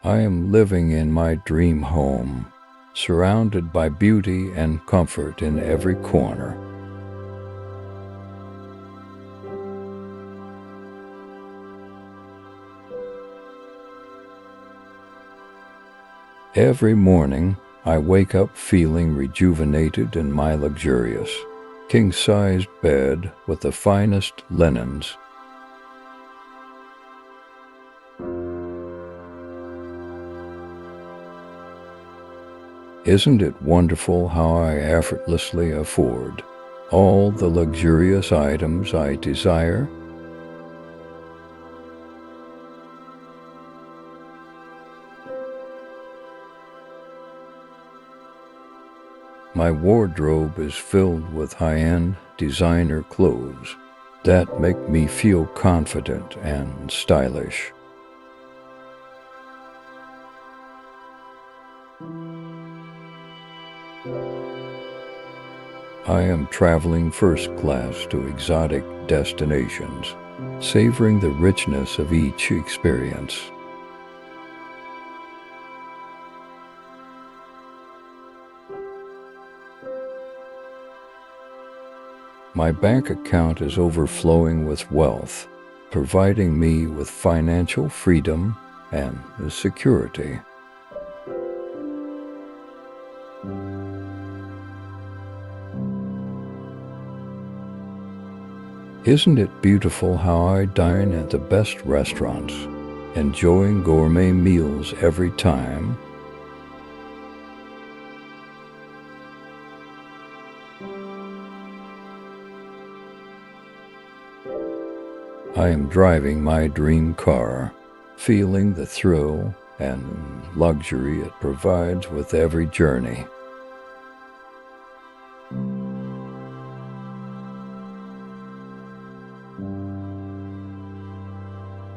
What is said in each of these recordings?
I am living in my dream home, surrounded by beauty and comfort in every corner. Every morning, I wake up feeling rejuvenated in my luxurious, king-sized bed with the finest linens. Isn't it wonderful how I effortlessly afford all the luxurious items I desire? My wardrobe is filled with high-end designer clothes that make me feel confident and stylish. I am traveling first class to exotic destinations, savoring the richness of each experience. My bank account is overflowing with wealth, providing me with financial freedom and security. Isn't it beautiful how I dine at the best restaurants, enjoying gourmet meals every time? I am driving my dream car, feeling the thrill and luxury it provides with every journey.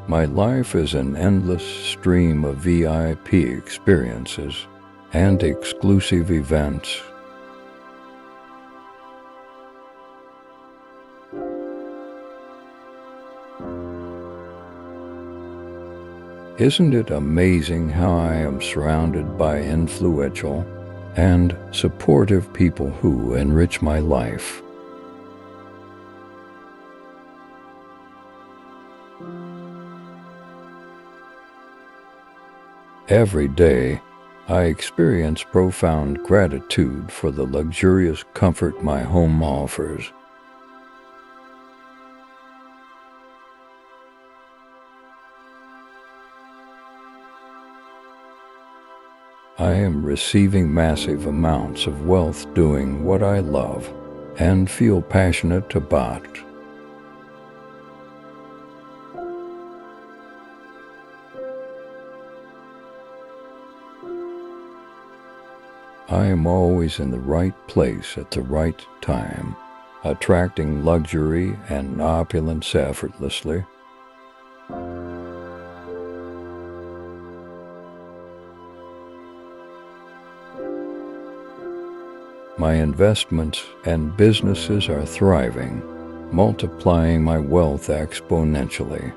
My life is an endless stream of VIP experiences and exclusive events. Isn't it amazing how I am surrounded by influential and supportive people who enrich my life? Every day, I experience profound gratitude for the luxurious comfort my home offers. I am receiving massive amounts of wealth doing what I love and feel passionate about. I am always in the right place at the right time, attracting luxury and opulence effortlessly. My investments and businesses are thriving, multiplying my wealth exponentially.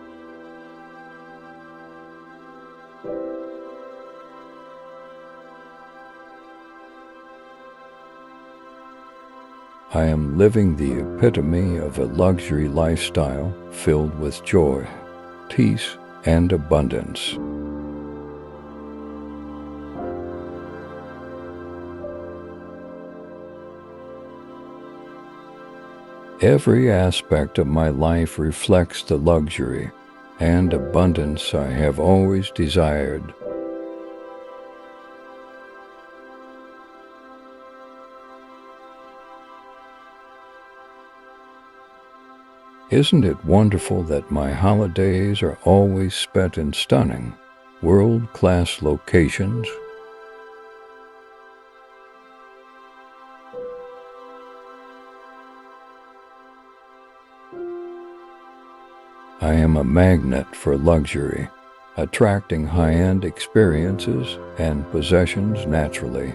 I am living the epitome of a luxury lifestyle filled with joy, peace, and abundance. Every aspect of my life reflects the luxury and abundance I have always desired. Isn't it wonderful that my holidays are always spent in stunning, world-class locations? I am a magnet for luxury, attracting high-end experiences and possessions naturally.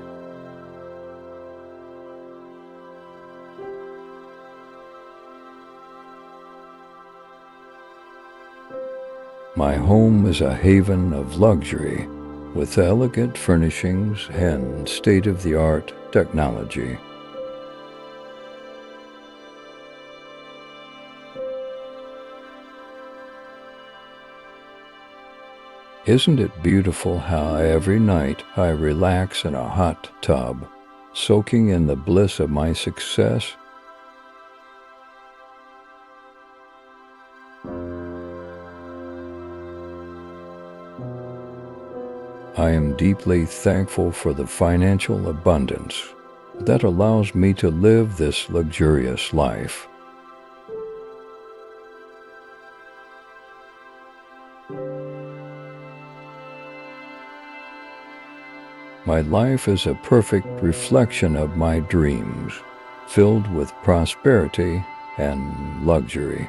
My home is a haven of luxury, with elegant furnishings and state-of-the-art technology. Isn't it beautiful how every night I relax in a hot tub, soaking in the bliss of my success? I am deeply thankful for the financial abundance that allows me to live this luxurious life. My life is a perfect reflection of my dreams, filled with prosperity and luxury.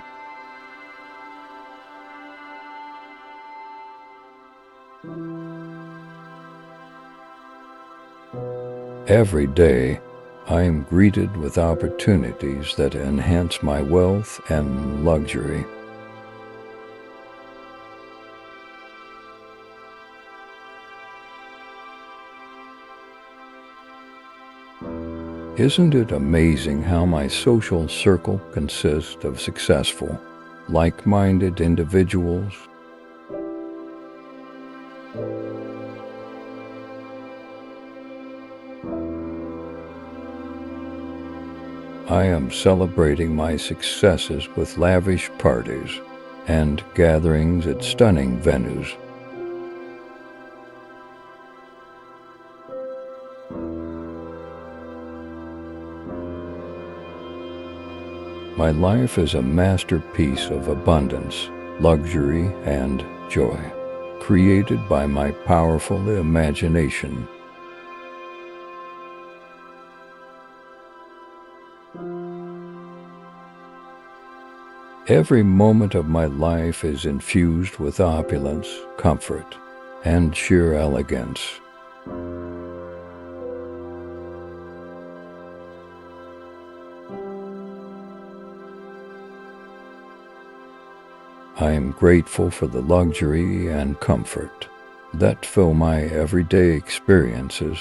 Every day, I am greeted with opportunities that enhance my wealth and luxury. Isn't it amazing how my social circle consists of successful, like-minded individuals? I am celebrating my successes with lavish parties and gatherings at stunning venues. My life is a masterpiece of abundance, luxury, and joy, created by my powerful imagination. Every moment of my life is infused with opulence, comfort, and sheer elegance. I am grateful for the luxury and comfort that fill my everyday experiences.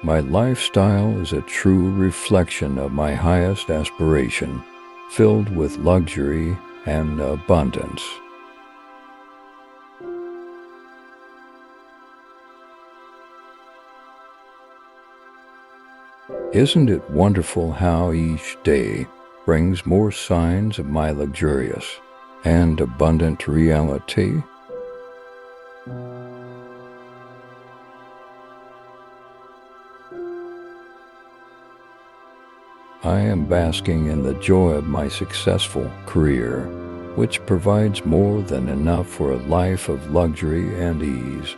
My lifestyle is a true reflection of my highest aspiration, filled with luxury and abundance. Isn't it wonderful how each day brings more signs of my luxurious and abundant reality? I am basking in the joy of my successful career, which provides more than enough for a life of luxury and ease.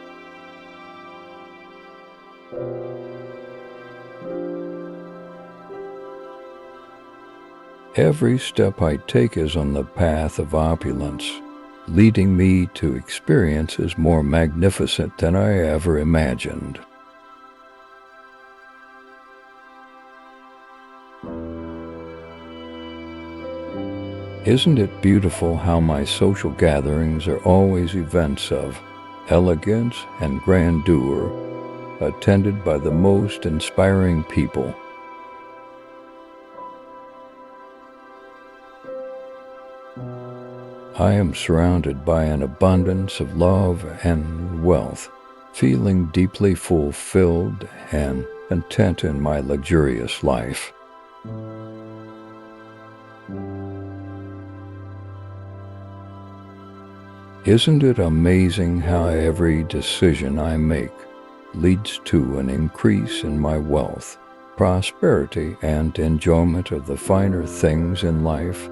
Every step I take is on the path of opulence, leading me to experiences more magnificent than I ever imagined. Isn't it beautiful how my social gatherings are always events of elegance and grandeur, attended by the most inspiring people? I am surrounded by an abundance of love and wealth, feeling deeply fulfilled and content in my luxurious life. Isn't it amazing how every decision I make leads to an increase in my wealth, prosperity, and enjoyment of the finer things in life?